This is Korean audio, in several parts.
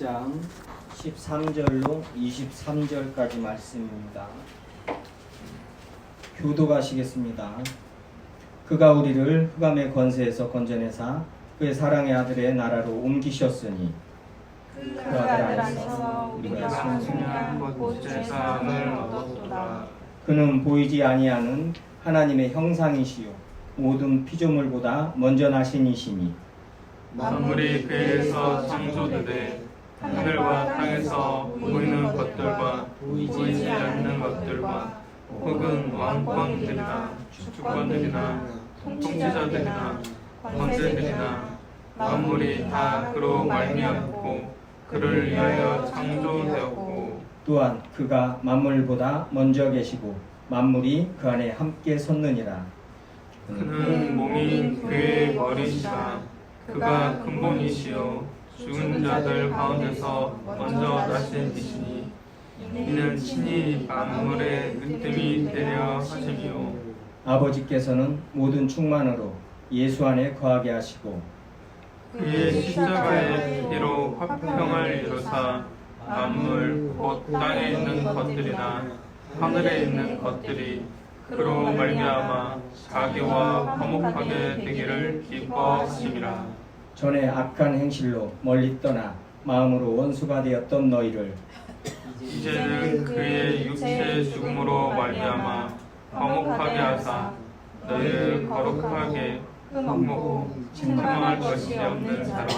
장 13절로 23절까지 말씀입니다. 교도가시겠습니다. 그가 우리를 흑암의 권세에서 건져내사 그의 사랑의 아들의 나라로 옮기셨으니 그 아들 안에서 우리가 승리한 곧 제사함을 얻었도다. 그는 보이지 아니하는 하나님의 형상이시요 모든 피조물보다 먼저 나신 이시니 만물이 그에서 창조되되 하늘과 땅에서 보이는 것들과 보이지 않는 것들과 혹은 왕권들이나 주권들이나 통치자들이나 권세들이나 만물이 다 그로 말미암고 그를 위하여 창조되었고 또한 그가 만물보다 먼저 계시고 만물이 그 안에 함께 섰느니라. 그는 몸이 그의 머리시라. 그가 근본이시요 죽은 자들 가운데서 먼저 나신 이시니 이는 친히 만물의 으뜸이 되려 하심이요 아버지께서는 모든 충만으로 예수 안에 거하게 하시고 그의 십자가의 피로 화평을 이루사 만물 곧 땅에 있는 것들이나 하늘에 있는 것들이 그로 말미암아 자기와 화목하게 되기를 기뻐하심이라. 전에 악한 행실로 멀리 떠나 마음으로 원수가 되었던 너희를 이제는 그의 육체의 죽음으로 말미암아 화목하게 하사 너희를 거룩하게 흠모고 책망할 것이 없는 자로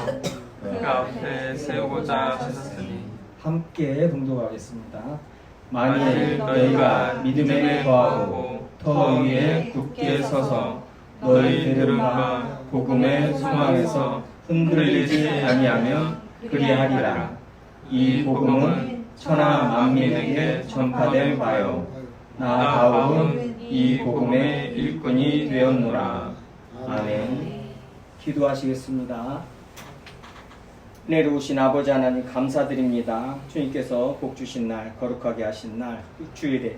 그 앞에 세우고자 하셨으니 함께 봉독하겠습니다. 만일 만일 너희가 믿음에 거하고 터 위에 굳게 서서 너희 들음과 복음의 소망에서 흔들리지 아니하면 그리하리라. 이 복음은 천하 만민에게 전파된 바요 나 바울은 이 복음의 일꾼이 되었노라. 아멘. 기도하시겠습니다. 은혜로 오신 아버지 하나님 감사드립니다. 주님께서 복 주신 날, 거룩하게 하신 날, 주일에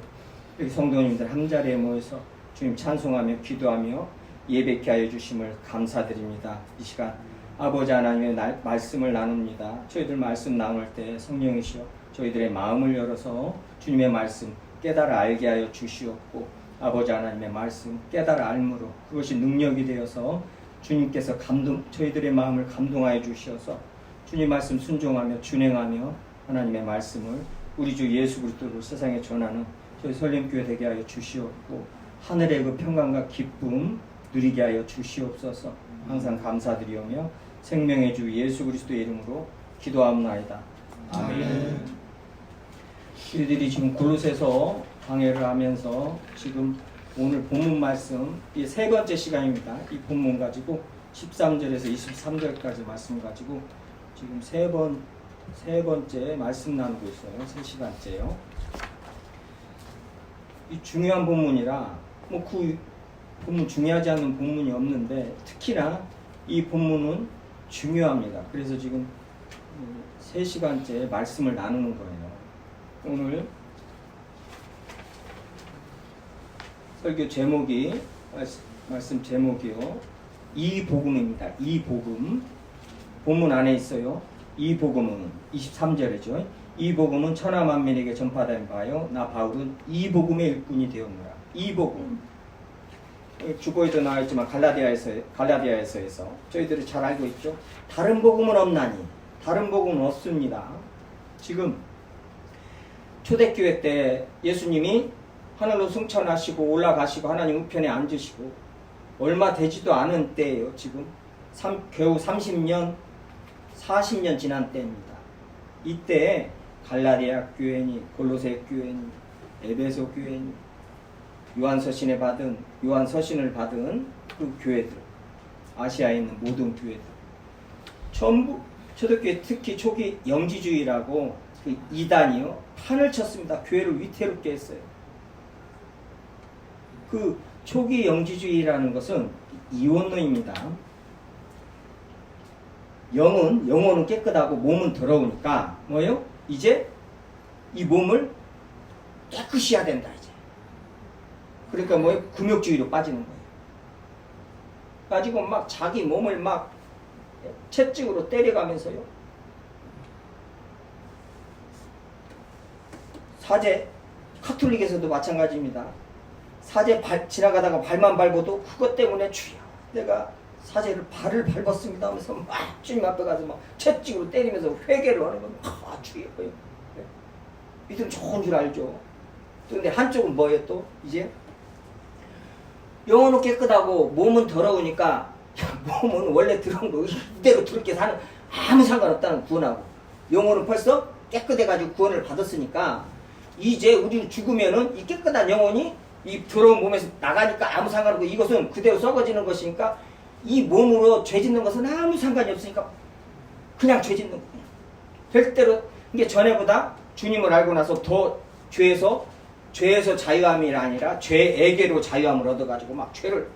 여기 성도님들 한자리에 모여서 주님 찬송하며 기도하며 예배케 하여 주심을 감사드립니다. 이 시간 아버지 하나님의 말씀을 나눕니다. 저희들 말씀 나눌 때 성령이시여 저희들의 마음을 열어서 주님의 말씀 깨달아 알게 하여 주시옵고 아버지 하나님의 말씀 깨달아 알므로 그것이 능력이 되어서 주님께서 저희들의 마음을 감동하여 주시어서 주님 말씀 순종하며 준행하며 하나님의 말씀을 우리 주 예수 그리스도로 세상에 전하는 저희 설림교회 되게 하여 주시옵고 하늘의 그 평강과 기쁨 누리게 하여 주시옵소서. 항상 감사드리오며 생명의 주 예수 그리스도의 이름으로 기도합나이다. 아멘. 저희들이 지금 골로새서 강해를 하면서 지금 오늘 본문 말씀 이 세 번째 시간입니다. 이 본문 가지고 13절에서 23절까지 말씀 가지고 지금 세 번째 말씀 나누고 있어요. 3시간째요. 이 중요한 본문이라 뭐 그 본문 중요하지 않은 본문이 없는데 특히나 이 본문은 중요합니다. 그래서 지금 3시간째 말씀을 나누는 거예요. 오늘 설교 제목이 말씀 제목이요. 이 복음입니다. 이 복음. 본문 안에 있어요. 이 복음은 23절이죠. 이 복음은 천하 만민에게 전파된 바요 나 바울은 이 복음의 일꾼이 되었노라. 이 복음. 주보에도 나와 있지만 갈라디아에서 저희들이 잘 알고 있죠. 다른 복음은 없나니 다른 복음은 없습니다. 지금 초대교회 때 예수님이 하늘로 승천하시고 올라가시고 하나님 우편에 앉으시고 얼마 되지도 않은 때예요. 지금 겨우 30년 40년 지난 때입니다. 이때 갈라디아 교회니 골로새 교회니 에베소 교회니 요한서신을 받은 그 교회들 아시아에 있는 모든 교회들 전부 초대교회 특히 초기 영지주의라고 그 이단이요 판을 쳤습니다. 교회를 위태롭게 했어요. 그 초기 영지주의라는 것은 이원론입니다. 영혼은 깨끗하고 몸은 더러우니까 뭐예요? 이제 이 몸을 깨끗이 해야 된다 이제. 그러니까 뭐예요? 금욕주의로 빠지는 거예요. 가지고 막 자기 몸을 막 채찍으로 때려가면서요. 사제 카톨릭에서도 마찬가지입니다. 사제 지나가다가 발만 밟아도 그것 때문에 주여 내가 사제를 발을 밟았습니다 하면서 막 주님 앞에 가서 막 채찍으로 때리면서 회개를 하는 겁니다. 주여. 믿음 좋은 줄 알죠. 그런데 한쪽은 뭐예요 또? 이제 영혼은 깨끗하고 몸은 더러우니까 몸은 원래 들어온 거 이대로 더럽게 사는 아무 상관없다는 구원하고 영혼은 벌써 깨끗해가지고 구원을 받았으니까 이제 우리는 죽으면은 이 깨끗한 영혼이 이 더러운 몸에서 나가니까 아무 상관없고 이것은 그대로 썩어지는 것이니까 이 몸으로 죄 짓는 것은 아무 상관이 없으니까 그냥 죄 짓는 거예요. 절대로 이게 전에보다 주님을 알고 나서 더 죄에서 자유함이 아니라 죄에게로 자유함을 얻어가지고 막 죄를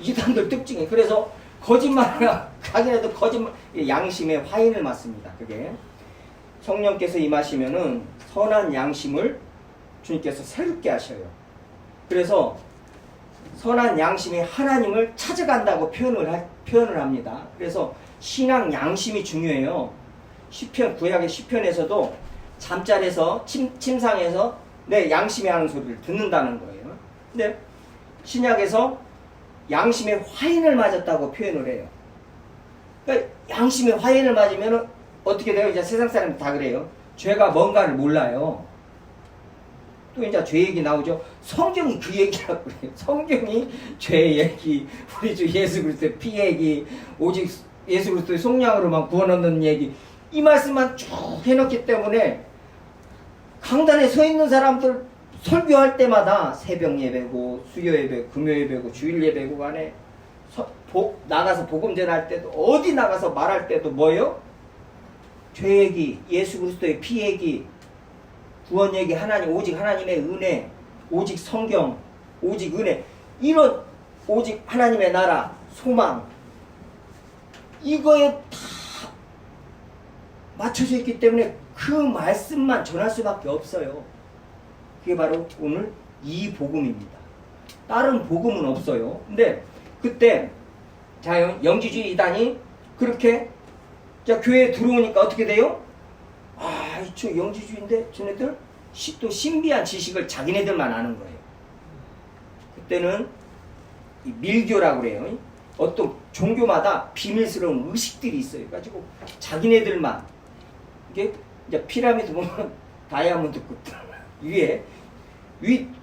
이단들 특징이 그래서 거짓말이나 자기네도 거짓말 양심의 화인을 맞습니다. 그게 성령께서 임하시면은 선한 양심을 주님께서 새롭게 하셔요. 그래서 선한 양심이 하나님을 찾아간다고 표현을 합니다. 그래서 신앙 양심이 중요해요. 구약의 시편에서도 잠자리에서 침상에서 내 양심이 하는 소리를 듣는다는 거예요. 근데 신약에서 양심의 화인을 맞았다고 표현을 해요. 그러니까 양심의 화인을 맞으면 어떻게 돼요? 이제 세상 사람이 다 그래요. 죄가 뭔가를 몰라요. 또 이제 죄 얘기 나오죠. 성경이 그 얘기라고 그래요. 성경이 죄 얘기, 우리 주 예수 그리스도의 피 얘기, 오직 예수 그리스도의 속량으로만 구원 얻는 얘기, 이 말씀만 쭉 해놓기 때문에 강단에 서 있는 사람들 설교할 때마다 새벽 예배고 수요 예배, 금요 예배고 주일 예배고 간에 나가서 복음 전할 때도 어디 나가서 말할 때도 뭐예요? 죄 얘기, 예수 그리스도의 피 얘기, 구원 얘기, 하나님 오직 하나님의 은혜, 오직 성경, 오직 은혜, 이런 오직 하나님의 나라, 소망, 이거에 다 맞춰져 있기 때문에 그 말씀만 전할 수밖에 없어요. 그게 바로 오늘 이 복음입니다. 다른 복음은 없어요. 근데 그때 자 영지주의 이단이 그렇게 자 교회에 들어오니까 어떻게 돼요? 아, 저 영지주의인데 쟤네들 또 신비한 지식을 자기네들만 아는 거예요. 그때는 밀교라고 그래요. 어떤 종교마다 비밀스러운 의식들이 있어요. 가지고 자기네들만 이게 이제 피라미드 보면 다이아몬드 끝 위에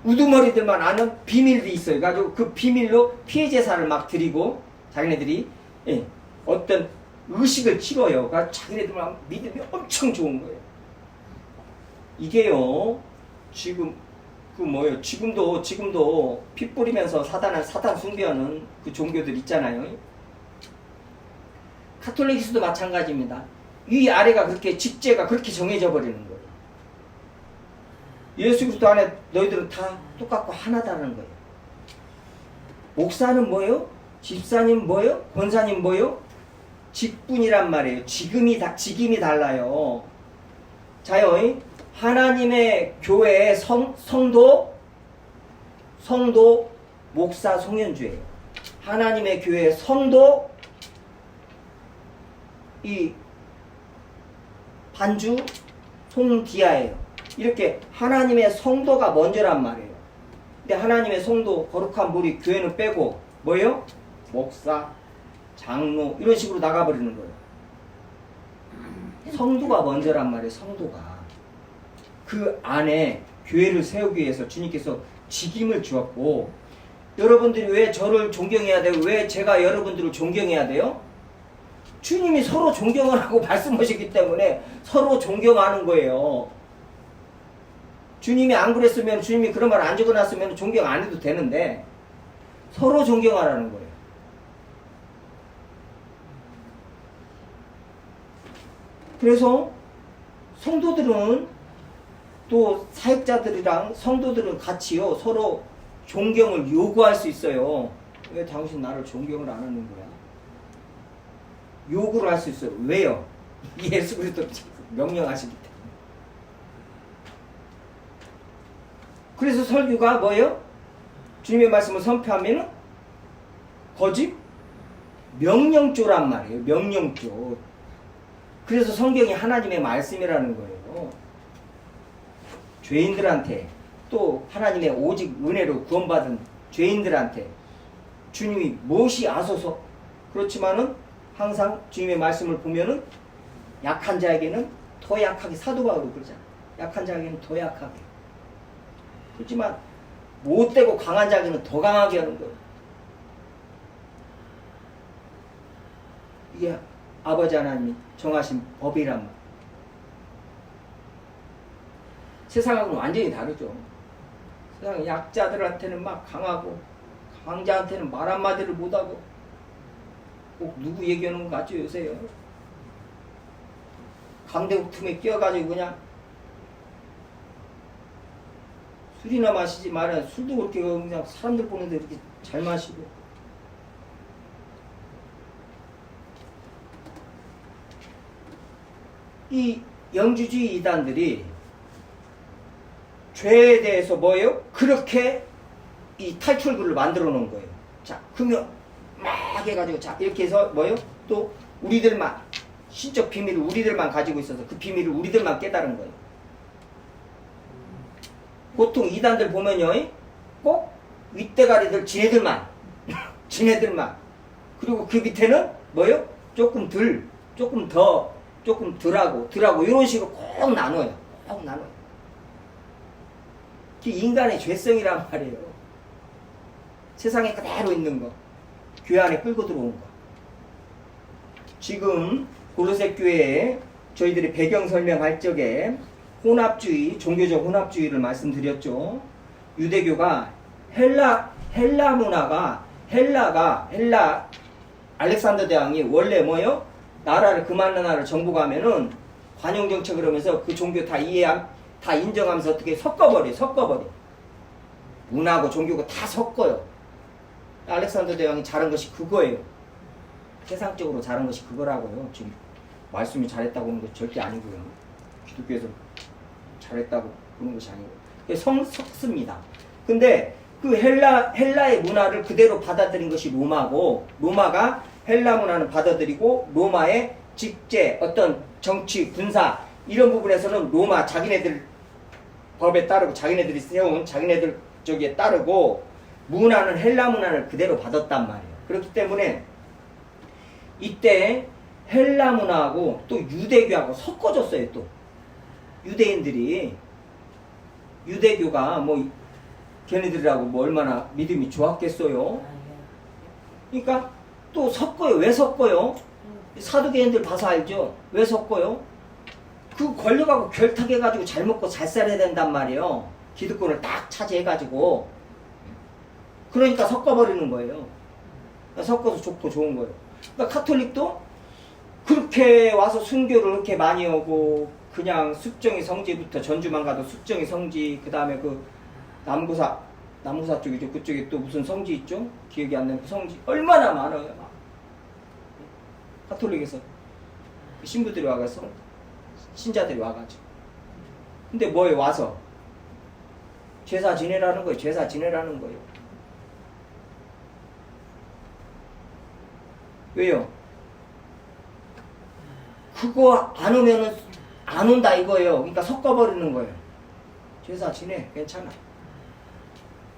우두머리들만 아는 비밀이 있어요. 가지고 그 비밀로 피해 제사를 막 드리고 자기네들이 어떤 의식을 치러요. 그러니까 자기네들만 믿음이 엄청 좋은 거예요. 이게요, 지금, 지금도 피 뿌리면서 사단 숭배하는 그 종교들 있잖아요. 카톨릭에서도 마찬가지입니다. 위 아래가 그렇게 직제가 그렇게 정해져 버리는 거예요. 예수 그리스도 안에 너희들은 다 똑같고 하나다는 거예요. 목사는 뭐예요? 집사님 뭐예요? 권사님 뭐예요? 직분이란 말이에요. 직임이 달라요. 자요, 하나님의 교회의 성도, 목사, 송현주예요. 하나님의 교회의 성도, 이 반주, 송디아예요. 이렇게 하나님의 성도가 먼저란 말이에요. 근데 하나님의 성도, 거룩한 무리, 교회는 빼고 뭐예요? 목사, 장로 이런 식으로 나가버리는 거예요. 성도가 먼저란 말이에요. 성도가. 그 안에 교회를 세우기 위해서 주님께서 직임을 주었고 여러분들이 왜 저를 존경해야 돼요? 왜 제가 여러분들을 존경해야 돼요? 주님이 서로 존경하라고 말씀하셨기 때문에 서로 존경하는 거예요. 주님이 안 그랬으면 주님이 그런 말 안 적어놨으면 존경 안 해도 되는데 서로 존경하라는 거예요. 그래서 성도들은 또 사역자들이랑 성도들은 같이요 서로 존경을 요구할 수 있어요. 왜 당신 나를 존경을 안 하는 거야? 요구를 할 수 있어요. 왜요? 예수 그리스도 명령하시기 때문에. 그래서 설교가 뭐예요? 주님의 말씀을 선포하면 거짓 명령조란 말이에요. 명령조. 그래서 성경이 하나님의 말씀이라는 거예요. 죄인들한테 또 하나님의 오직 은혜로 구원받은 죄인들한테 주님이 무엇이 아소서. 그렇지만은 항상 주님의 말씀을 보면은 약한 자에게는 더 약하게, 사도 바울이 그러잖아. 약한 자에게는 더 약하게. 그렇지만 못되고 강한 자에게는 더 강하게 하는 거예요. 이게 아버지 하나님이 정하신 법이란 말. 세상하고는 완전히 다르죠. 세상 약자들한테는 막 강하고 강자한테는 말 한마디를 못하고, 꼭 누구 얘기하는 거 같죠 요새요. 강대국 틈에 끼어가지고 그냥 술이나 마시지 말아야, 술도 그렇게 그냥 사람들 보는데 이렇게 잘 마시고. 이 영주주의 이단들이 죄에 대해서 뭐예요? 그렇게 이 탈출구를 만들어 놓은 거예요. 자, 그러면 막 해가지고, 자, 이렇게 해서 뭐예요? 또 우리들만, 신적 비밀을 우리들만 가지고 있어서 그 비밀을 우리들만 깨달은 거예요. 보통 이단들 보면요, 꼭 윗대가리들 지네들만 지네들만, 그리고 그 밑에는 뭐예요? 조금 덜, 조금 더, 조금 덜하고 이런 식으로 꼭 나눠요. 꼭 나눠요. 그게 인간의 죄성이란 말이에요. 세상에 그대로 있는 거, 교회 안에 끌고 들어온 거. 지금 고로새 교회에 저희들이 배경 설명할 적에 혼합주의, 종교적 혼합주의를 말씀드렸죠. 유대교가 헬라 문화가, 헬라 알렉산더 대왕이 원래 뭐요? 나라를 그만 나라를 정복하면은 관용 정책을 하면서 그 종교 다 인정하면서 어떻게 섞어버려. 문화고 종교고 다 섞어요. 알렉산더 대왕이 잘한 것이 그거예요. 세상적으로 잘한 것이 그거라고요. 지금 말씀이 잘했다고 하는 것이 절대 아니고요. 기독교에서 잘했다고 그런 것이 아니고 섞습니다. 근데 그 헬라의 문화를 그대로 받아들인 것이 로마고, 로마가 헬라 문화는 받아들이고 로마의 직제, 어떤 정치, 군사 이런 부분에서는 로마 자기네들 법에 따르고 자기네들이 세운 자기네들 저기에 따르고, 문화는 헬라 문화를 그대로 받았단 말이에요. 그렇기 때문에 이때 헬라 문화하고 또 유대교하고 섞어졌어요. 또 유대인들이 유대교가 뭐 걔네들하고 뭐 얼마나 믿음이 좋았겠어요. 그러니까 또 섞어요. 왜 섞어요? 사두개인들 봐서 알죠? 왜 섞어요? 그 권력하고 결탁해가지고 잘 먹고 잘 살아야 된단 말이에요. 기득권을 딱 차지해가지고. 그러니까 섞어버리는 거예요. 섞어서 좋고 좋은 거예요. 그러니까 카톨릭도 그렇게 와서 순교를 그렇게 많이 오고, 그냥 습정의 성지부터 전주만 가도 습정의 성지, 그 다음에 그 남구사 쪽이죠. 그쪽에 또 무슨 성지 있죠? 기억이 안 나는 그 성지 얼마나 많아요. 카톨릭에서 그 신부들이 와가지고, 신자들이 와가지고. 근데 뭐에 와서 제사 지내라는 거예요. 제사 지내라는 거예요. 왜요? 그거 안 오면은 안 온다 이거예요. 그러니까 섞어버리는 거예요. 제사 지내, 괜찮아.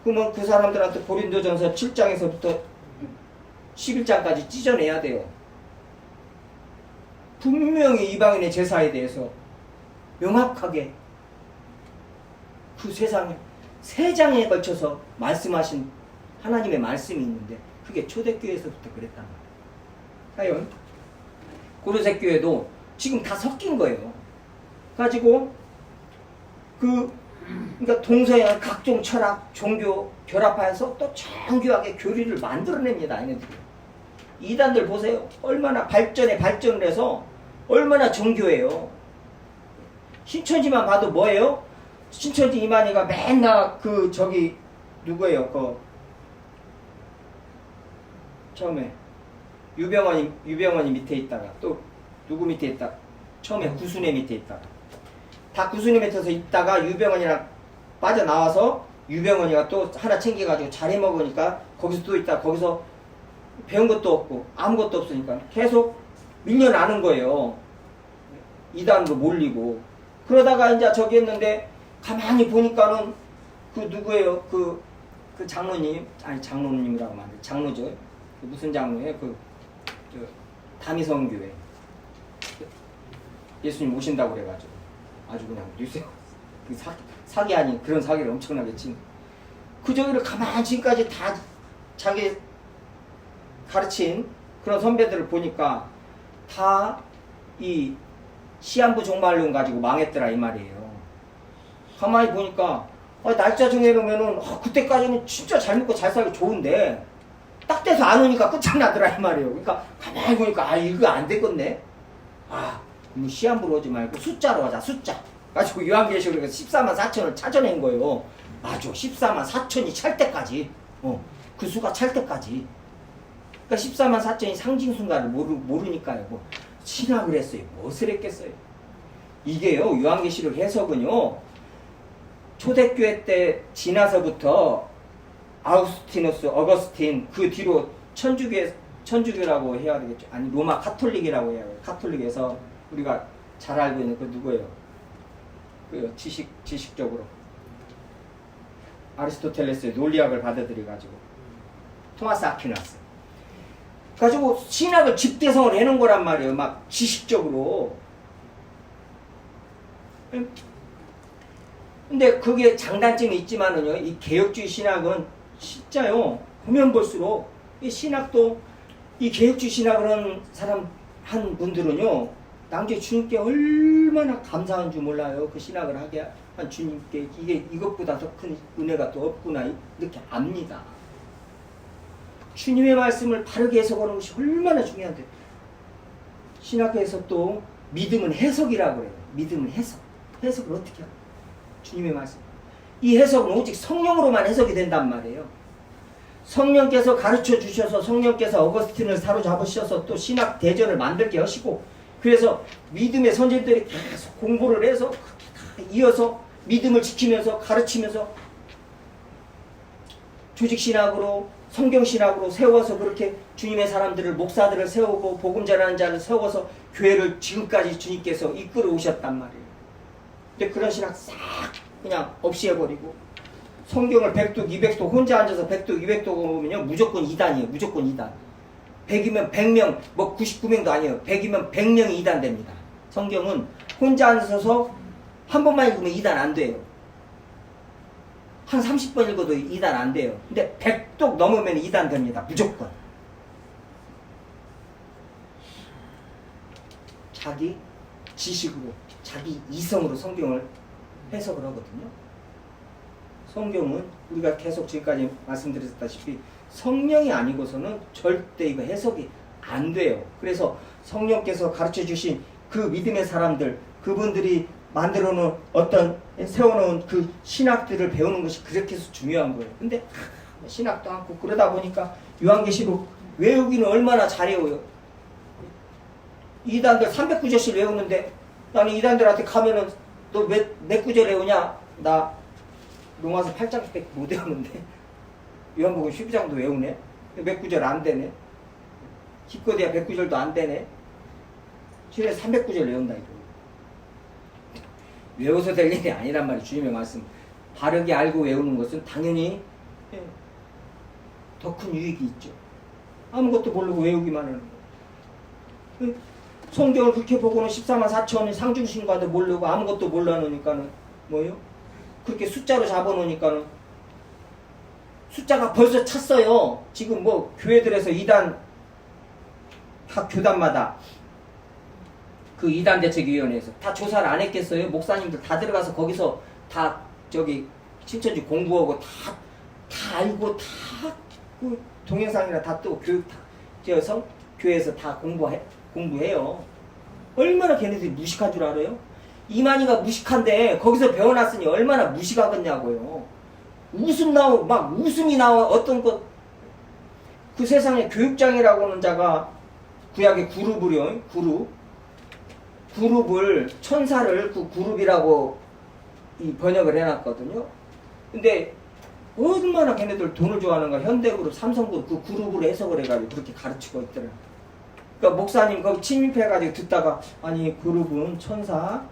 그러면 그 사람들한테 고린도전서 7장에서부터 11장까지 찢어내야 돼요. 분명히 이방인의 제사에 대해서 명확하게 그 세상에 3장에 걸쳐서 말씀하신 하나님의 말씀이 있는데, 그게 초대교회에서부터 그랬단 말이에요. 하여튼 고로새 교회도 지금 다 섞인 거예요. 가지고 그러니까 동서양 각종 철학, 종교 결합해서 또 정교하게 교리를 만들어냅니다. 얘네들이. 이단들 보세요. 얼마나 발전을 해서 얼마나 정교해요. 신천지만 봐도 뭐예요? 신천지 이만희가 맨날 그 저기 누구예요? 그 처음에 유병원이 밑에 있다가 또 누구 밑에 있다가 처음에 구순의 밑에 있다가 다 구순의 밑에서 있다가 유병원이랑 빠져나와서 유병원이가 또 하나 챙겨가지고 자리 먹으니까 거기서 또 있다. 거기서 배운 것도 없고 아무것도 없으니까 계속 밀려나는 거예요. 이단으로 몰리고. 그러다가 이제 저기 했는데 가만히 보니까는 그 누구예요? 그 장로님, 아니 장로님이라고 하면 안 돼. 장로죠. 그 무슨 장로예요? 저 다미성교회. 예수님 오신다고 그래가지고 아주 그냥 뉴스에 그 사기 아닌 그런 사기를 엄청나게 친. 그 저기를 가만히 지금까지 다 자기 가르친 그런 선배들을 보니까 다 이 시한부 종말론 가지고 망했더라 이 말이에요. 가만히 보니까 날짜 정해놓으면은 그때까지는 진짜 잘 먹고 잘 살기 좋은데 딱 돼서 안 오니까 끝장나더라 이 말이에요. 그러니까 가만히 보니까 이거 안 되겠네. 뭐 시한부로 오지 말고 숫자로 하자. 숫자 가지고 요한계시록에서 14만 4천을 찾아낸 거예요. 맞아. 14만 4천이 찰 때까지 그 수가 찰 때까지. 그러니까 14만 4천이 상징순간을 모르니까요. 뭐 신학을 했어요. 무엇을 했겠어요. 이게요. 요한계시록 해석은요. 초대교회 때 지나서부터 아우스티누스, 어거스틴 그 뒤로 천주교라고 해야 되겠죠. 아니 로마 카톨릭이라고 해야 돼요. 카톨릭에서 우리가 잘 알고 있는 그 누구예요? 그 지식적으로 아리스토텔레스의 논리학을 받아들여가지고 토마스 아퀴나스 가지고 신학을 집대성을 해놓은 거란 말이에요. 막 지식적으로. 근데 그게 장단점이 있지만은요, 이 개혁주의 신학은 진짜요, 보면 볼수록 이 신학도 이 개혁주의 신학을 한 분들은요, 나중에 주님께 얼마나 감사한 줄 몰라요. 그 신학을 하게 한 주님께 이것보다 더 큰 은혜가 또 없구나 이렇게 압니다. 주님의 말씀을 바르게 해석하는 것이 얼마나 중요한데, 신학에서 또 믿음은 해석이라고 그래요. 믿음은 해석. 해석을 어떻게 해요? 주님의 말씀. 이 해석은 오직 성령으로만 해석이 된단 말이에요. 성령께서 가르쳐 주셔서 성령께서 어거스틴을 사로잡으셔서 또 신학 대전을 만들게 하시고, 그래서 믿음의 선생들이 계속 공부를 해서 그렇게 다 이어서 믿음을 지키면서 가르치면서 조직신학으로 성경신학으로 세워서 그렇게 주님의 사람들을 목사들을 세우고 복음 전하는 자를 세워서 교회를 지금까지 주님께서 이끌어 오셨단 말이에요. 근데 그런 신학 싹 그냥 없이 해버리고 성경을 100독 200독 혼자 앉아서 100독 200독 보면요 무조건 2단이에요. 무조건 2단. 100이면 100명 뭐 99명도 아니에요. 100이면 100명이 2단 됩니다. 성경은 혼자 앉아서 한 번만 읽으면 2단 안 돼요. 한 30번 읽어도 2단 안 돼요. 근데 100독 넘으면 2단 됩니다. 무조건. 자기 지식으로, 자기 이성으로 성경을 해석을 하거든요. 성경은 우리가 계속 지금까지 말씀드렸다시피 성령이 아니고서는 절대 이거 해석이 안 돼요. 그래서 성령께서 가르쳐 주신 그 믿음의 사람들, 그분들이 만들어 놓은 어떤 세워놓은 그 신학들을 배우는 것이 그렇게 해서 중요한 거예요. 근데 신학도 않고 그러다 보니까 요한계시록 외우기는 얼마나 잘 외워요. 이단들 300구절씩 외우는데 나는 이단들한테 가면은 너 몇 구절 외우냐? 나 로마서 8장밖에 못 외우는데 요한복음 12장도 외우네? 몇 구절 안 되네? 기껏해야 100구절도 안 되네? 실에 300구절 외운다 이거. 외워서 될 일이 아니란 말이에요. 주님의 말씀 바르게 알고 외우는 것은 당연히 더 큰 유익이 있죠. 아무것도 모르고 외우기만 하는 거예요. 성경을 그렇게 보고는 14만 4천의 상중신과도 모르고 아무것도 몰라놓으니까는 뭐예요? 그렇게 숫자로 잡아놓으니까는 숫자가 벌써 찼어요. 지금 뭐 교회들에서 2단 각 교단마다 그 이단대책위원회에서 다 조사를 안 했겠어요? 목사님들 다 들어가서 거기서 다 저기 신천지 공부하고 다 알고 다 그 동영상이나 다 뜨고 교육 다 저서 교회에서 다 공부해요. 얼마나 걔네들이 무식한 줄 알아요? 이만희가 무식한데 거기서 배워놨으니 얼마나 무식하겠냐고요. 웃음이 나와 어떤 것 그 세상에 교육장이라고 하는 자가 구약의 그룹을요. 그룹을 천사를 그 그룹이라고 이 번역을 해놨거든요. 근데 얼마나 걔네들 돈을 좋아하는가. 현대그룹, 삼성그룹 그 그룹으로 해석을 해가지고 그렇게 가르치고 있더라. 그러니까 목사님 거기 침입해가지고 듣다가 아니 그룹은 천사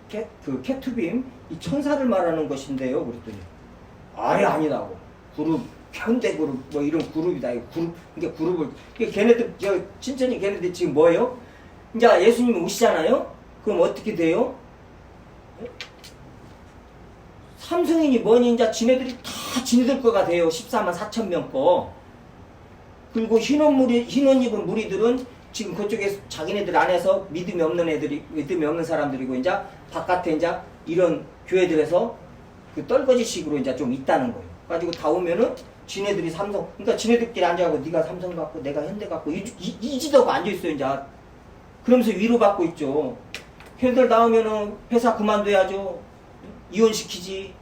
케투빔 이 천사를 말하는 것인데요. 그랬더니 아예 아니라고. 그룹 현대 그룹 뭐 이런 그룹이다. 이 그룹 그러니까 그룹을 걔네들 저 친천이 걔네들 지금 뭐예요? 이제 예수님이 오시잖아요. 그럼 어떻게 돼요? 삼성인이 뭐니 이제 지네들이 다 지네들 거가 돼요. 14만 4천 명 거. 그리고 흰옷 입은 무리들은 지금 그쪽에 자기네들 안에서 믿음이 없는 사람들이고 이제 바깥에 이제 이런 교회들에서 그 떨거지식으로 이제 좀 있다는 거예요. 가지고 다 오면은 지네들이 삼성, 그러니까 지네들끼리 앉아가고 네가 삼성 갖고 내가 현대 갖고 이지도가 앉아 있어요 이제. 그러면서 위로받고 있죠. 걔들 나오면은 회사 그만둬야죠. 이혼시키지.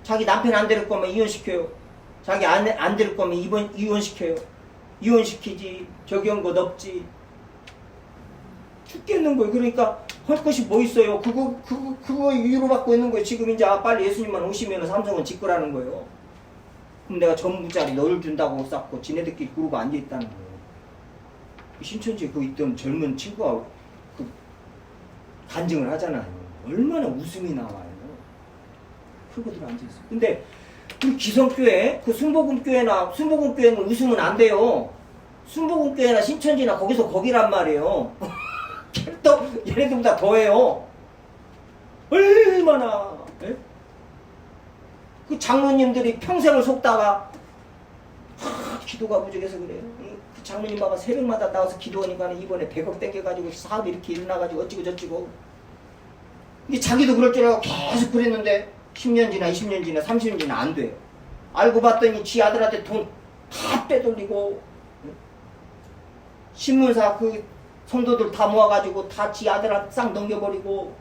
자기 남편 안 데릴 거면 이혼시켜요. 자기 안 데릴 거면 이혼시켜요. 이혼시키지. 저기 온 것 없지. 죽겠는 거예요. 그러니까 할 것이 뭐 있어요. 그거 위로받고 있는 거예요. 지금 이제 빨리 예수님만 오시면 삼성은 직거라는 거예요. 그럼 내가 전부자리 너를 준다고 쌓고 지네들끼리 그러고 앉아있다는 거예요. 신천지에 그 있던 젊은 친구가 그 간증을 하잖아요. 얼마나 웃음이 나와요. 그거들 앉아있어요. 근데 그 기성교회, 그 순복음교회는 웃으면 안 돼요. 순복음교회나 신천지나 거기서 거기란 말이에요. 또 얘네들보다 더해요. 얼마나 그 장로님들이 평생을 속다가 기도가 부족해서 그래요. 그 장로님 봐봐 새벽마다 나와서 기도하니까 이번에 100억 땡겨가지고 사업이 이렇게 일어나가지고 어찌고 저찌고. 근데 자기도 그럴 줄 알고 계속 그랬는데 10년 지나 20년 지나 30년 지나 안 돼요. 알고 봤더니 지 아들한테 돈 다 빼돌리고 신문사 그 성도들 다 모아가지고 다 지 아들한테 싹 넘겨버리고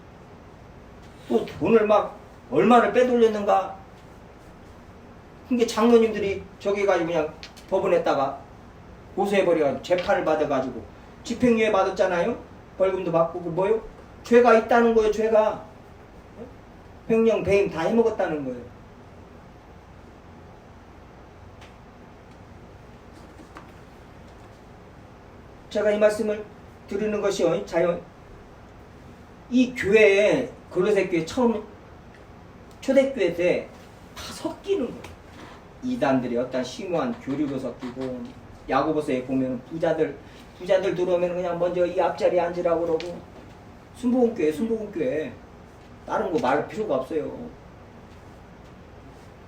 또 돈을 막 얼마를 빼돌렸는가. 그게 장로님들이 저기 가지고 그냥 법원에다가 고소해버려가지고 재판을 받아가지고 집행유예 받았잖아요. 벌금도 받고 그 뭐요? 죄가 있다는 거예요. 죄가 횡령 배임 다 해먹었다는 거예요. 제가 이 말씀을 드리는 것이 자연 이 교회에 골로새 교회 처음 초대교회 때 다 섞이는 거예요. 이단들이 어떤 심오한 교류로 섞이고 야고보서에 보면 부자들 들어오면 그냥 먼저 이 앞자리에 앉으라고 그러고 순복음교회 다른 거 말할 필요가 없어요.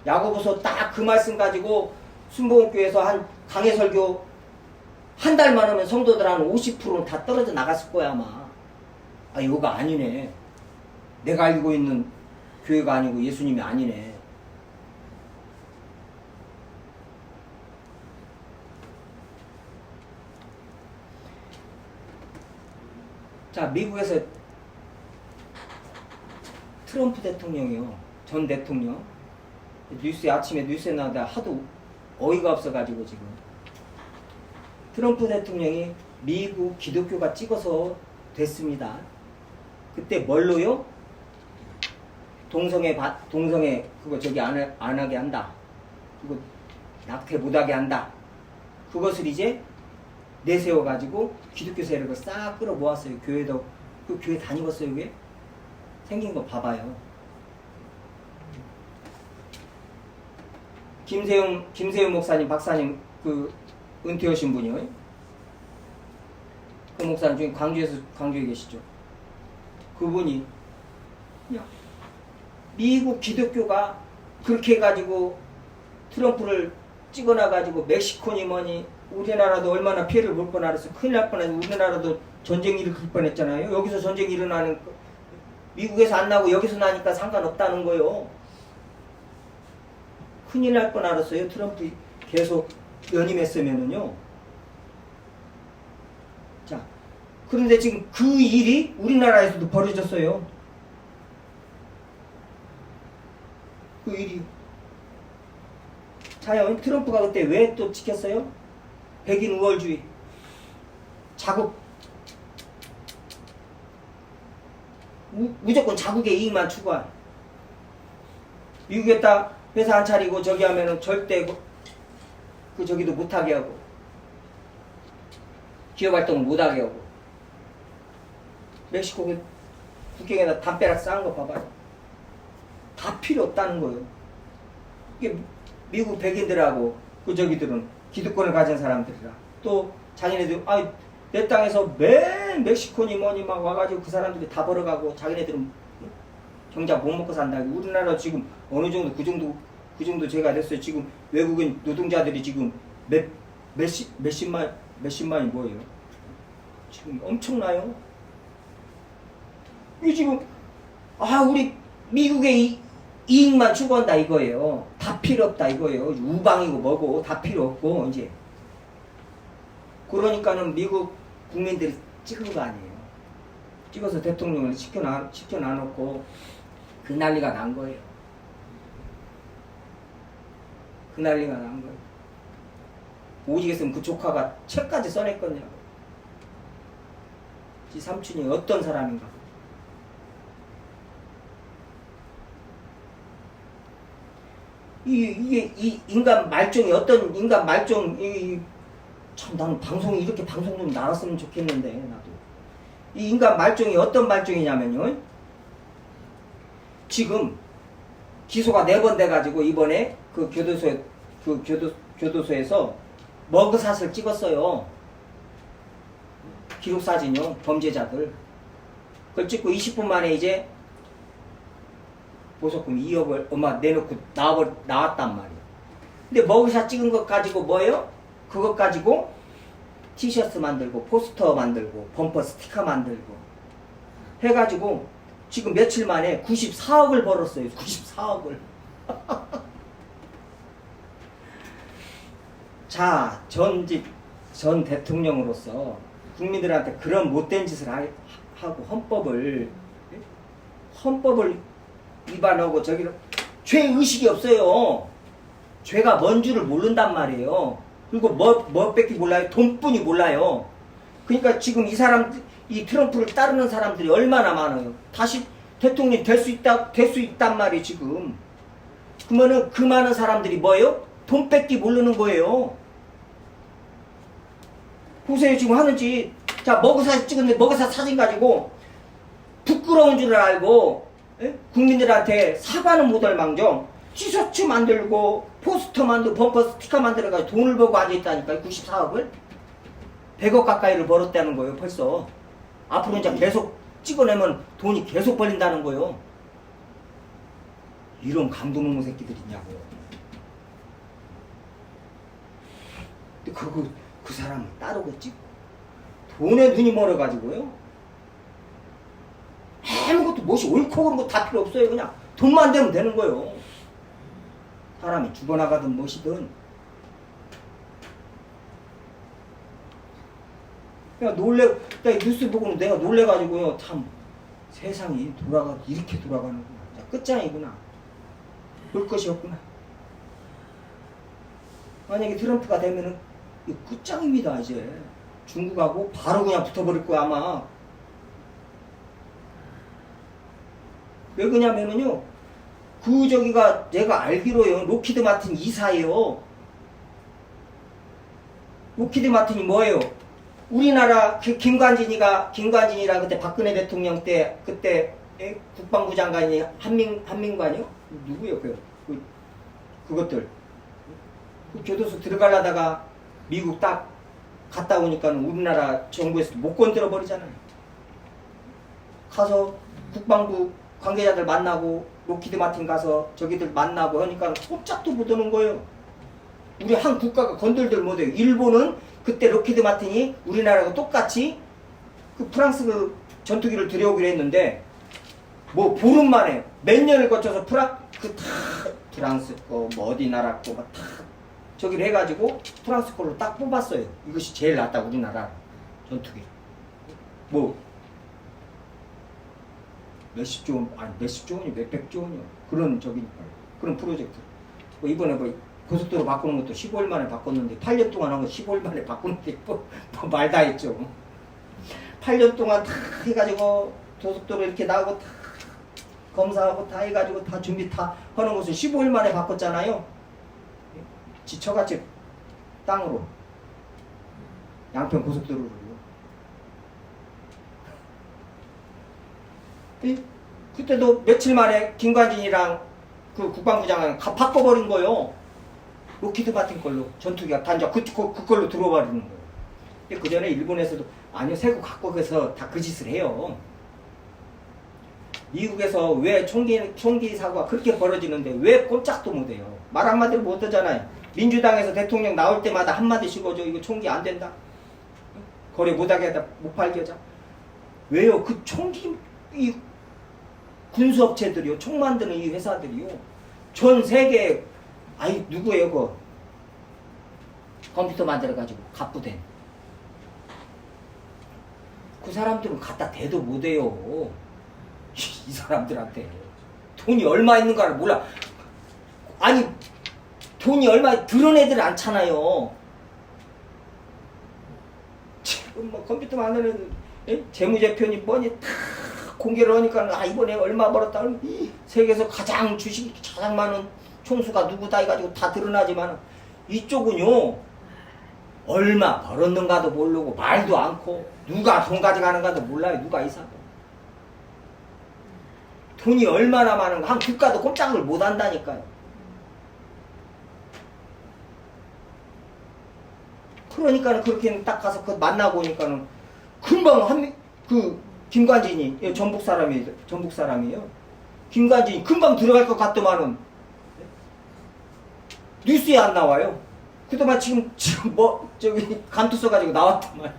야고보서 딱 그 말씀 가지고 순복음교회에서 한 강해 설교 한 달만 하면 성도들 한 50%는 다 떨어져 나갔을 거야 아마. 아 이거가 아니네. 내가 알고 있는 교회가 아니고 예수님이 아니네. 자, 미국에서 트럼프 대통령이요. 전 대통령. 아침에 뉴스에 나오다 하도 어이가 없어가지고 지금. 트럼프 대통령이 미국 기독교가 찍어서 됐습니다. 그때 뭘로요? 동성애 그거 저기 안 하게 한다. 그거 낙태 못하게 한다. 그것을 이제 내세워가지고 기독교 세력을 싹 끌어 모았어요. 교회도 그 교회 다니겠어요. 그게 생긴 거 봐봐요. 김세윤 목사님 박사님 그 은퇴하신 분이요. 그 목사님 중에 광주에 계시죠. 그분이 그냥 미국 기독교가 그렇게 해가지고 트럼프를 찍어놔가지고 멕시코니 뭐니 우리나라도 얼마나 피해를 볼 뻔하랬어. 큰일 날 뻔해서 우리나라도 전쟁 일으킬 뻔했잖아요. 여기서 전쟁 일어나는 미국에서 안 나고 여기서 나니까 상관없다는 거요. 큰일 날 뻔하랬어요. 트럼프 계속 연임했으면은요. 자, 그런데 지금 그 일이 우리나라에서도 벌어졌어요. 그 일이. 자요, 트럼프가 그때 왜 또 지켰어요? 백인 우월주의. 자국. 무조건 자국의 이익만 추구한. 미국에다 회사 안 차리고 저기 하면은 절대 그 저기도 못하게 하고. 기업 활동을 못하게 하고. 멕시코 국경에다 담벼락 쌓은 거 봐봐요. 다 필요 없다는 거예요. 이게 미국 백인들하고 그 저기들은 기득권을 가진 사람들이라 또 자기네들 내 땅에서 맨 멕시코니 뭐니 막 와가지고 그 사람들이 다 벌어가고 자기네들은 정작 못 먹고 산다. 우리나라 지금 어느 정도 그 정도 제가 됐어요. 지금 외국인 노동자들이 지금 몇십만이 뭐예요? 지금 엄청나요. 이 지금 우리 미국의 이익만 추구한다 이거예요. 다 필요 없다 이거예요. 우방이고 뭐고 다 필요 없고 이제 그러니까는 미국 국민들이 찍은 거 아니에요. 찍어서 대통령을 시켜놔놓고 그 난리가 난 거예요. 그 난리가 난 거예요. 오직 했으면 그 조카가 책까지 써냈거든요. 지 삼촌이 어떤 사람인가. 이 인간 말종이 어떤 인간 말종, 참 나는 방송이 이렇게 방송 좀 나왔으면 좋겠는데, 나도. 이 인간 말종이 어떤 말종이냐면요. 지금 기소가 4번 돼가지고 이번에 그 교도소에서 머그샷을 찍었어요. 기록사진요. 범죄자들. 그걸 찍고 20분 만에 이제 보석금 2억을 내놓고 나왔단 말이에요. 근데 머그샷 찍은 것 가지고 뭐예요? 그것 가지고 티셔츠 만들고 포스터 만들고 범퍼 스티커 만들고 해가지고 지금 며칠 만에 94억을 벌었어요. 94억을. 자, 전 대통령으로서 국민들한테 그런 못된 짓을 하고 헌법을 위반하고 저기를 죄의식이 없어요. 죄가 뭔 줄을 모른단 말이에요. 그리고 뭐 뺏기 몰라요? 돈뿐이 몰라요. 그러니까 지금 이 트럼프를 따르는 사람들이 얼마나 많아요. 다시 대통령이 될 수 있단 말이에요, 지금. 그러면은 그 많은 사람들이 뭐예요? 돈 뺏기 모르는 거예요. 보세요, 지금 하는지. 자, 머그샷 찍었는데 머그샷 사진 가지고 부끄러운 줄 알고 국민들한테 사과는 못할 망정 티셔츠 만들고 포스터 만들고 범퍼 스티커 만들어가지고 돈을 벌고 앉아있다니까요. 94억을 100억 가까이를 벌었다는 거예요. 벌써 앞으로 이제 계속 찍어내면 돈이 계속 벌린다는 거예요. 이런 감동 없는 새끼들 있냐고요. 근데 그 사람을 따르고 찍고 돈에 눈이 멀어가지고요. 아무것도 무엇이 옳고 그런 거 다 필요 없어요. 그냥 돈만 되면 되는 거예요. 사람이 죽어나가든 무엇이든. 그냥 뉴스 보고 내가 놀래가지고요. 참 세상이 이렇게 돌아가는구나. 끝장이구나. 볼 것이 없구나. 만약에 트럼프가 되면은 끝장입니다. 이제 중국하고 바로 그냥 붙어버릴 거야 아마. 왜 그러냐면은요, 내가 알기로요, 록히드 마틴 이사예요. 록히드 마틴이 뭐예요? 우리나라 김관진이라 그때 박근혜 대통령 때 그때 국방부 장관이 한민관이요? 누구요? 그것들. 그 교도소 들어가려다가 미국 딱 갔다 오니까 우리나라 정부에서 못 건드려 버리잖아요. 가서 국방부 관계자들 만나고 록히드 마틴 가서 저기들 만나고 하니까 꼼짝도 못 하는 거예요. 우리 한 국가가 건들들 못해요. 일본은 그때 록히드 마틴이 우리나라하고 똑같이 그 프랑스 그 전투기를 들여오기로 했는데 뭐 보름 만에 몇 년을 거쳐서 프랑스 거 뭐 어디 나라 거 다 저기를 해가지고 프랑스 걸로 딱 뽑았어요. 이것이 제일 낫다 우리나라 전투기. 뭐 몇십조 원이 몇백조 원이요. 그런 그런 프로젝트. 뭐 이번에 고속도로 바꾸는 것도 15일 만에 바꿨는데 8년 동안 한 거 15일 만에 바꾸는데 뭐 말 다 했죠. 8년 동안 다 해가지고 고속도로 이렇게 나오고 다 검사하고 다 해가지고 다 준비 다 하는 것을 15일 만에 바꿨잖아요. 지처갓집 땅으로 양평 고속도로를요. 그때도 며칠 만에 김관진이랑 그 국방부장을 바꿔버린 거예요. 로키드 마틴 걸로 전투기가 단자 그걸로 들어버리는 거예요. 근데 그 전에 일본에서도 아니요 세국 각국에서 다 그 짓을 해요. 미국에서 왜 총기 사고가 그렇게 벌어지는데 왜 꼼짝도 못해요. 말 한마디로 못하잖아요. 민주당에서 대통령 나올 때마다 한마디씩 하죠. 이거 총기 안 된다. 거래 못하게 하다 못 팔게 하자. 왜요? 그 총기 이 군수업체들이요. 총 만드는 이 회사들이요. 전 세계 아이 누구예요? 그 컴퓨터 만들어가지고 갑부된 그 사람들은 갖다 대도 못해요. 이 사람들한테 돈이 얼마 있는가를 몰라. 아니 돈이 얼마 그런 애들 않잖아요. 지금 뭐 컴퓨터 만드는 재무제표니 뭐니 다 공개를 하니까 이번에 얼마 벌었다. 세계에서 가장 주식이 가장 많은 총수가 누구다 해가지고 다 드러나지만 이쪽은요 얼마 벌었는가도 모르고 말도 않고 누가 돈 가져가는가도 몰라요. 누가 이사고 돈이 얼마나 많은가 한 국가도 꼼짝을 못 한다니까요. 그러니까는 그렇게 딱 가서 그 만나고 오니까는 금방 그 김관진이 전북 사람이에요. 김관진이 금방 들어갈 것 같더만은 뉴스에 안 나와요. 그동안 지금 뭐 저기 감투 써가지고 나왔더만.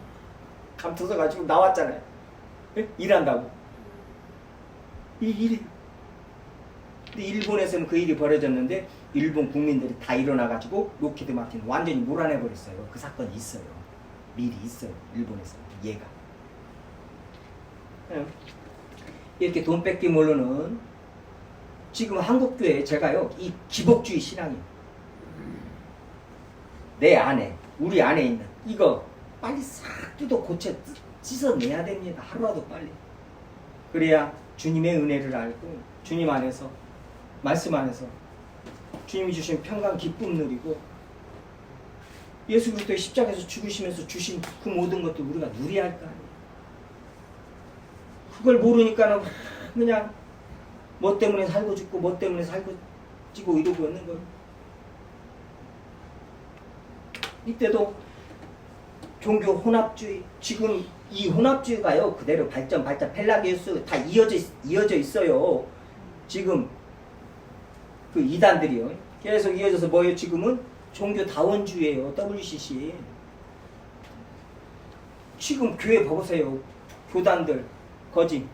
감투 써가지고 나왔잖아요. 일한다고. 이 일이. 근데 일본에서는 그 일이 벌어졌는데 일본 국민들이 다 일어나가지고 로키드 마틴 완전히 몰아내버렸어요. 그 사건이 있어요. 미리 있어요. 일본에서 얘가. 이렇게 돈 뺏기 모르는 지금 한국교회 제가요 이 기복주의 신앙이에요. 내 안에 우리 안에 있는 이거 빨리 싹 뜯어 고쳐 찢어내야 됩니다. 하루라도 빨리. 그래야 주님의 은혜를 알고 주님 안에서 말씀 안에서 주님이 주신 평강 기쁨 누리고 예수 그리스도의 십자가에서 죽으시면서 주신 그 모든 것도 우리가 누려야 할 거 아니에요. 그걸 모르니까는 그냥 뭐 때문에 살고 죽고 뭐 때문에 살고 찌고 이러고 있는 거예요. 이때도 종교 혼합주의 지금 이 혼합주의가요 그대로 발전 펠라기우스 다 이어져 있어요. 지금 그 이단들이요 계속 이어져서 뭐예요? 지금은 종교다원주의예요. WCC 지금 교회 보세요. 교단들 거짓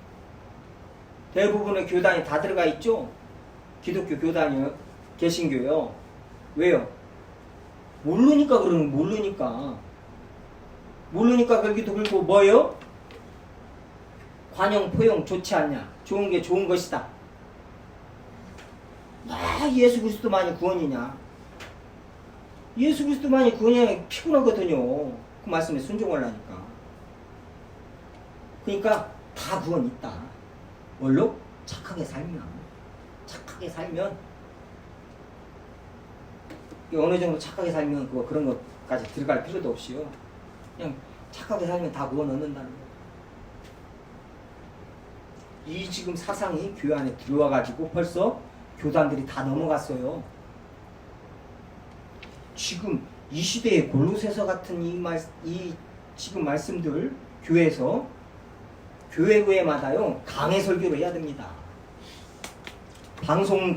대부분의 교단이 다 들어가 있죠. 기독교 교단이요 개신교요. 왜요? 모르니까 그러는 모르니까 그러기도 그렇고 뭐예요? 관용 포용 좋지 않냐? 좋은 게 좋은 것이다. 예수 그리스도만이 구원이냐? 예수 그리스도만이 구원이냐? 피곤하거든요. 그 말씀에 순종하려니까. 그러니까 다 구원 있다. 뭘로? 착하게 살면 어느 정도 착하게 살면 그런 것까지 들어갈 필요도 없이요. 그냥 착하게 살면 다 구원 얻는다는 거예요. 이 지금 사상이 교회 안에 들어와가지고 벌써 교단들이 다 넘어갔어요. 지금 이 시대의 골로새서 같은 이 지금 말씀들 교회에서 교회마다요 강해 설교를 해야 됩니다. 방송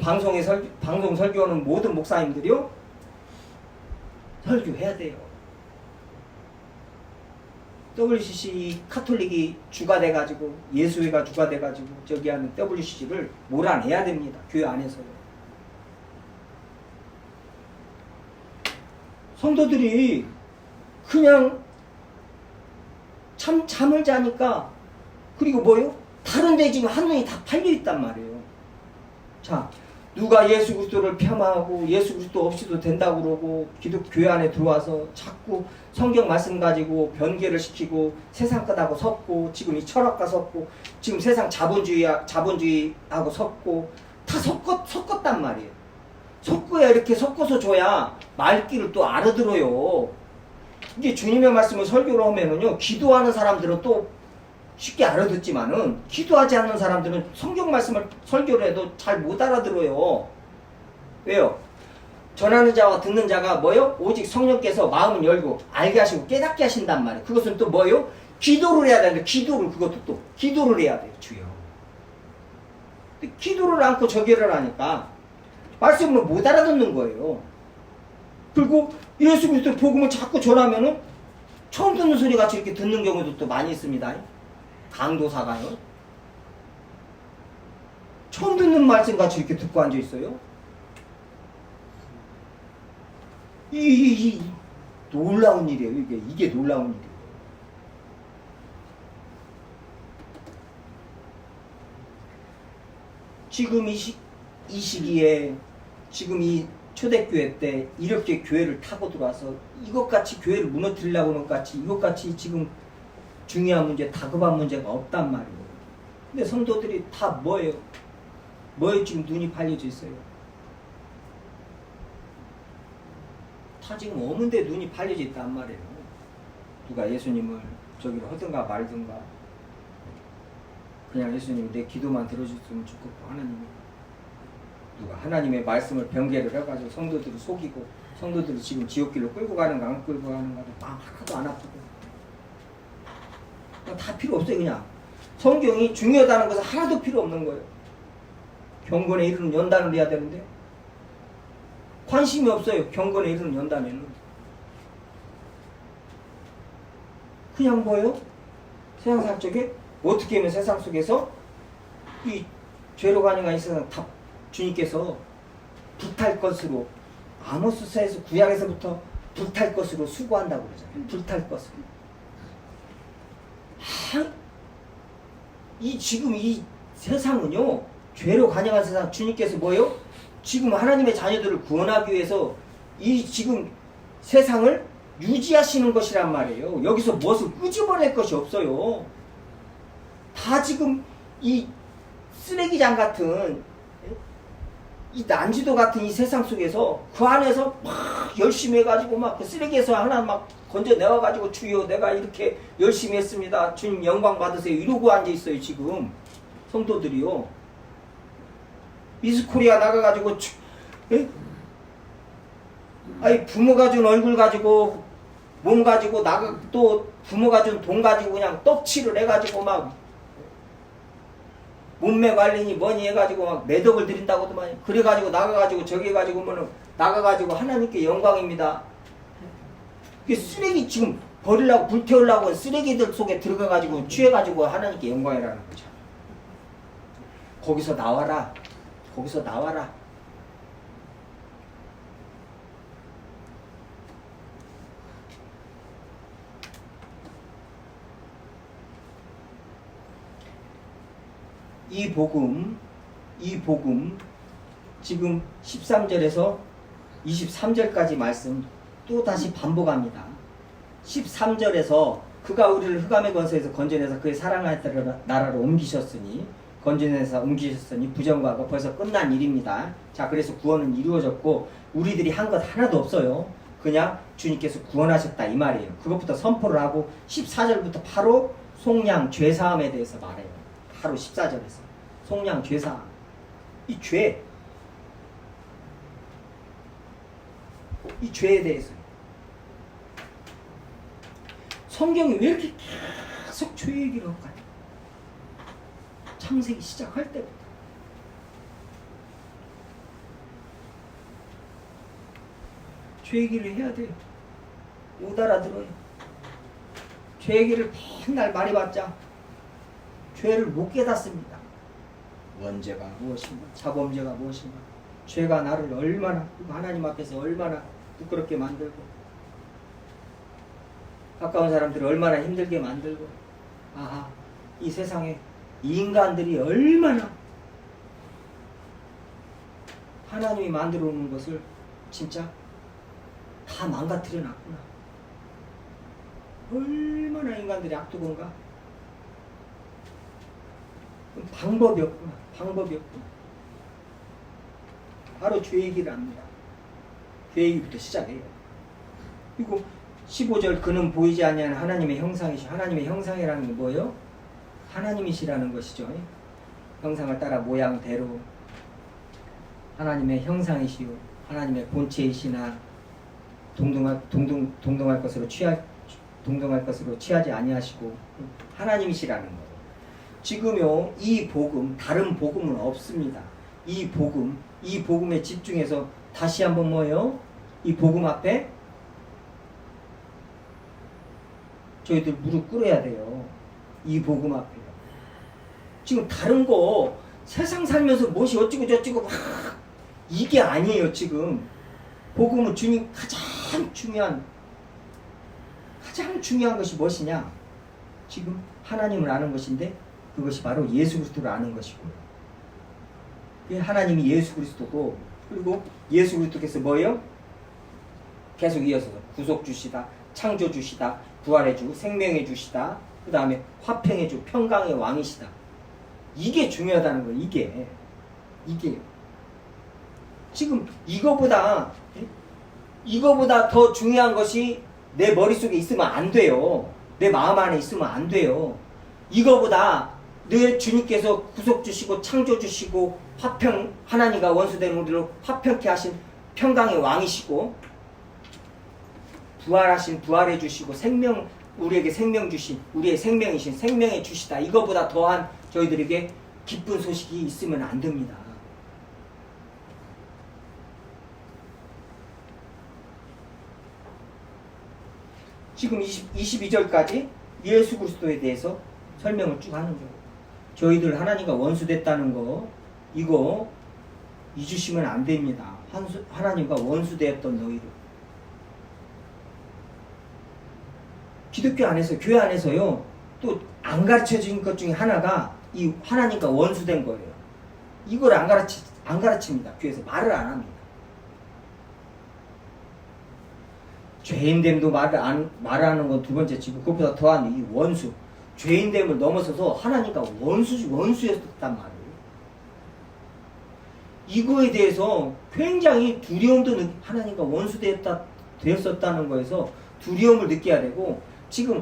설교하는 모든 목사님들이요 설교해야 돼요. WCC 카톨릭이 주가 돼가지고 예수회가 주가 돼가지고 저기 하는 WCC를 몰아내야 됩니다. 교회 안에서요. 성도들이 그냥 잠을 자니까 그리고 뭐요? 다른 데 지금 한눈이 다 팔려 있단 말이에요. 자, 누가 예수 그리스도를 폄하하고 예수 그리스도 없이도 된다고 그러고 교회 안에 들어와서 자꾸 성경 말씀 가지고 변개를 시키고 세상 것하고 섞고 지금 이 철학과 섞고 지금 세상 자본주의하고 섞고 다 섞었단 말이에요. 섞어야 이렇게 섞어서 줘야 말귀를 또 알아들어요. 이게 주님의 말씀을 설교를 하면은요 기도하는 사람들은 또 쉽게 알아듣지만은 기도하지 않는 사람들은 성경 말씀을 설교를 해도 잘 못 알아들어요. 왜요? 전하는 자와 듣는 자가 뭐요? 오직 성령께서 마음은 열고 알게 하시고 깨닫게 하신단 말이에요. 그것은 또 뭐요? 기도를 해야 되는데 기도를 그것도 또 기도를 해야 돼요. 주여. 근데 기도를 않고 저기를 하니까 말씀을 못 알아듣는 거예요. 그리고 예수 그리스도 복음을 자꾸 전하면은 처음 듣는 소리 같이 이렇게 듣는 경우도 또 많이 있습니다. 강도사가요. 처음 듣는 말씀 같이 이렇게 듣고 앉아 있어요. 이 놀라운 일이에요. 이게 놀라운 일이에요. 지금 이 시기에 지금 이 초대교회 때 이렇게 교회를 타고 들어와서 이것같이 교회를 무너뜨리려고 하는 것 같이 이것같이 지금 중요한 문제, 다급한 문제가 없단 말이에요. 근데 성도들이 다 뭐예요? 뭐에 지금 눈이 팔려져 있어요? 다 지금 없는데 눈이 팔려져 있단 말이에요. 누가 예수님을 저기를 하든가 말든가 그냥 예수님이 내 기도만 들어줬으면 좋겠고 하나님이 누가 하나님의 말씀을 변개를 해가지고 성도들을 속이고 성도들을 지금 지옥길로 끌고 가는가 안 끌고 가는가 마음 하나도 안 아프고 다 필요 없어요. 그냥 성경이 중요하다는 것은 하나도 필요 없는 거예요. 경건에 이르는 연단을 해야 되는데 관심이 없어요. 경건에 이르는 연단에는 그냥 뭐예요? 세상 살 적에 어떻게 하면 세상 속에서 이 죄로 가능한 이 세상 다 주님께서 불탈 것으로 아모스서에서 구약에서부터 불탈 것으로 수고한다고 그러잖아요. 불탈 것으로. 지금 이 세상은요 죄로 간영한 세상 주님께서 뭐예요? 지금 하나님의 자녀들을 구원하기 위해서 이 지금 세상을 유지하시는 것이란 말이에요. 여기서 무엇을 끄집어낼 것이 없어요. 다 지금 이 쓰레기장 같은 이 난지도 같은 이 세상 속에서 그 안에서 막 열심히 해가지고 막 그 쓰레기에서 하나 막 건져내와가지고 주여 내가 이렇게 열심히 했습니다. 주님 영광 받으세요. 이러고 앉아있어요. 지금 성도들이요. 미스코리아 나가가지고 아니 부모가 준 얼굴 가지고 몸 가지고 나가 또 부모가 준 돈 가지고 그냥 떡칠을 해가지고 막 몸매 관리니 뭐니 해가지고 막 매덕을 드린다고도만 그래가지고 나가가지고 저기 해가지고 뭐는 나가가지고 하나님께 영광입니다. 이게 쓰레기 지금 버리려고 불태우려고 쓰레기들 속에 들어가가지고 취해가지고 하나님께 영광이라는 거죠. 거기서 나와라. 거기서 나와라. 이 복음 지금 13절에서 23절까지 말씀 또 다시 반복합니다. 13절에서 그가 우리를 흑암의 권세에서 건져내서 그의 사랑하였던 나라로 옮기셨으니 건져내서 옮기셨으니 부정과가 벌써 끝난 일입니다. 자, 그래서 구원은 이루어졌고 우리들이 한 것 하나도 없어요. 그냥 주님께서 구원하셨다 이 말이에요. 그것부터 선포를 하고 14절부터 바로 속량 죄사함에 대해서 말해요. 바로 14절에서 속량 죄사함. 이 죄에 대해서 성경이 왜 이렇게 계속 죄 얘기를 할까요? 창세기 시작할 때부터 죄 얘기를 해야 돼요. 못 알아들어요. 죄 얘기를 맨날 말해봤자 죄를 못 깨닫습니다. 원죄가 무엇인가, 자범죄가 무엇인가, 죄가 나를 얼마나 하나님 앞에서 얼마나 부끄럽게 만들고 가까운 사람들을 얼마나 힘들게 만들고 아하 이 세상에 인간들이 얼마나 하나님이 만들어 놓은 것을 진짜 다 망가뜨려 놨구나. 얼마나 인간들이 악두건가. 방법이 없구나. 바로 죄 얘기를 합니다. 죄 얘기부터 시작해요. 그리고 15절 그는 보이지 아니하는 하나님의 형상이시오. 하나님의 형상이라는 게 뭐예요? 하나님이시라는 것이죠. 형상을 따라 모양대로 하나님의 형상이시요 하나님의 본체이시나 동등할 것으로 취하지 아니하시고 하나님이시라는 거예요. 지금요 이 복음 다른 복음은 없습니다. 이 복음에 집중해서 다시 한번 뭐예요? 이 복음 앞에 저희들 무릎 꿇어야 돼요. 이 복음 앞에. 지금 다른 거 세상 살면서 무엇이 어찌고 저찌고 막 이게 아니에요. 지금 복음은 주님 가장 중요한 것이 무엇이냐? 지금 하나님을 아는 것인데 그것이 바로 예수 그리스도를 아는 것이고, 하나님이 예수 그리스도고, 그리고 예수 그리스도께서 뭐예요? 계속 이어서 구속 주시다, 창조 주시다, 부활해 주, 생명해 주시다, 그 다음에 화평해 주, 평강의 왕이시다. 이게 중요하다는 거예요. 이게 지금 이거보다 더 중요한 것이 내 머릿속에 있으면 안 돼요. 내 마음 안에 있으면 안 돼요. 이거보다 늘 주님께서 구속 주시고 창조 주시고 하나님과 원수된 우리를 화평케 하신 평강의 왕이시고, 부활해 주시고 우리에게 생명 주신, 우리의 생명이신 생명의 주시다. 이거보다 더한 저희들에게 기쁜 소식이 있으면 안 됩니다. 지금 22절까지 예수 그리스도에 대해서 설명을 쭉 하는 거예요. 저희들 하나님과 원수됐다는 거, 이거 잊으시면 안 됩니다. 하나님과 원수되었던 너희를. 기독교 안에서, 교회 안에서요, 또 안 가르쳐진 것 중에 하나가 이 하나님과 원수된 거예요. 이걸 안 가르칩니다. 교회에서 말을 안 합니다. 죄인됨도 말하는 건 두 번째 치고, 그것보다 더한 이 원수, 죄인됨을 넘어서서 하나님과 원수였단 말이에요. 이거에 대해서 굉장히 두려움도 하나님과 원수되었었다는 거에서 두려움을 느껴야 되고, 지금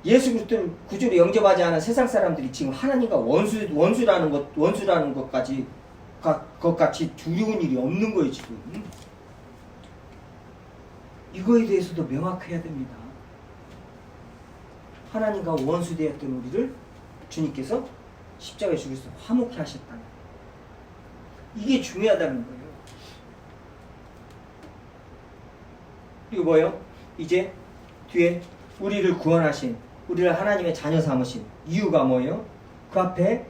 예수 그리스도를 구주로 영접하지 않은 세상 사람들이 지금 하나님과 원수라는 것까지 그것같이 두려운 일이 없는 거예요. 지금 이거에 대해서도 명확해야 됩니다. 하나님과 원수되었던 우리를 주님께서 십자가에 죽여서 화목케 하셨다는 거예요. 이게 중요하다는 거예요. 그리고 뭐예요? 이제 뒤에 우리를 구원하신, 우리를 하나님의 자녀 삼으신 이유가 뭐예요? 그 앞에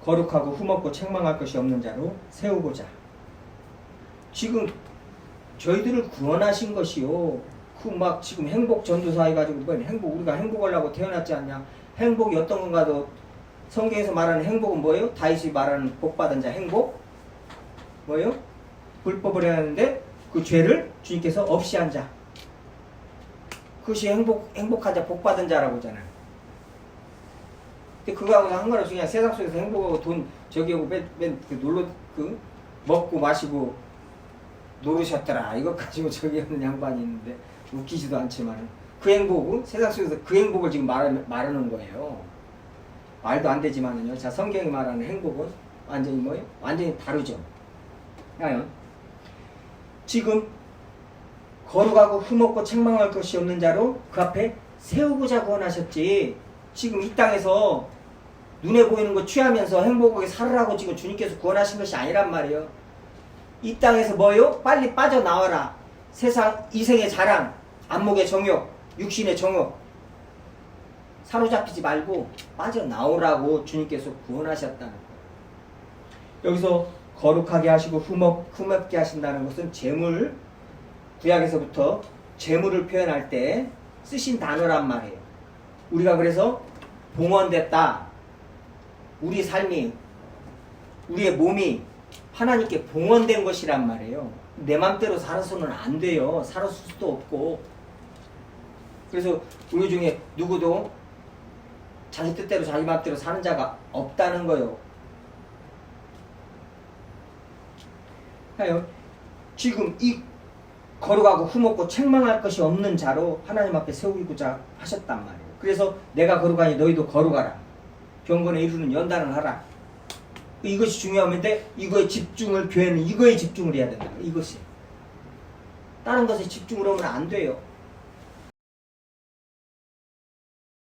거룩하고 흠없고 책망할 것이 없는 자로 세우고자. 지금 저희들을 구원하신 것이요, 지금 행복 전도사 해가지고 우리가 행복하려고 태어났지 않냐? 행복이 어떤 건가도, 성경에서 말하는 행복은 뭐예요? 다윗이 말하는 복받은 자 행복 뭐예요? 불법을 행하는데 그 죄를 주님께서 없이 한 자, 그것이 행복한 자, 복받은 자라고 하잖아요. 근데 그거하고 상관없이 그냥 세상 속에서 행복하고 돈 저기하고 먹고 마시고 노르셨더라, 이것 가지고 저기 하는 양반이 있는데 웃기지도 않지만, 그 행복은 세상 속에서 그 행복을 지금 말하는 거예요. 말도 안 되지만은요. 자, 성경이 말하는 행복은 완전히 뭐예요? 완전히 다르죠. 지금 거룩하고 흠없고 책망할 것이 없는 자로 그 앞에 세우고자 구원하셨지, 지금 이 땅에서 눈에 보이는 거 취하면서 행복하게 살으라고 지금 주님께서 구원하신 것이 아니란 말이에요. 이 땅에서 뭐요? 빨리 빠져나와라. 세상 이생의 자랑, 안목의 정욕, 육신의 정욕 사로잡히지 말고 빠져나오라고 주님께서 구원하셨다는 거예요. 여기서 거룩하게 하시고 흠없게 하신다는 것은 재물, 구약에서부터 재물을 표현할 때 쓰신 단어란 말이에요. 우리가 그래서 봉헌됐다. 우리 삶이, 우리의 몸이 하나님께 봉헌된 것이란 말이에요. 내 맘대로 살아서는 안 돼요. 살았을 수도 없고. 그래서 우리 중에 누구도 자기 뜻대로 자기 맘대로 사는 자가 없다는 거예요. 지금 이 거룩하고 흠없고 책망할 것이 없는 자로 하나님 앞에 세우고자 하셨단 말이에요. 그래서 내가 거룩하니 너희도 거룩하라. 경건에 이루는 연단을 하라. 이것이 중요한데 이거에 집중을 교회는 이거에 집중을 해야 된다. 이것이 다른 것에 집중을 하면 안 돼요.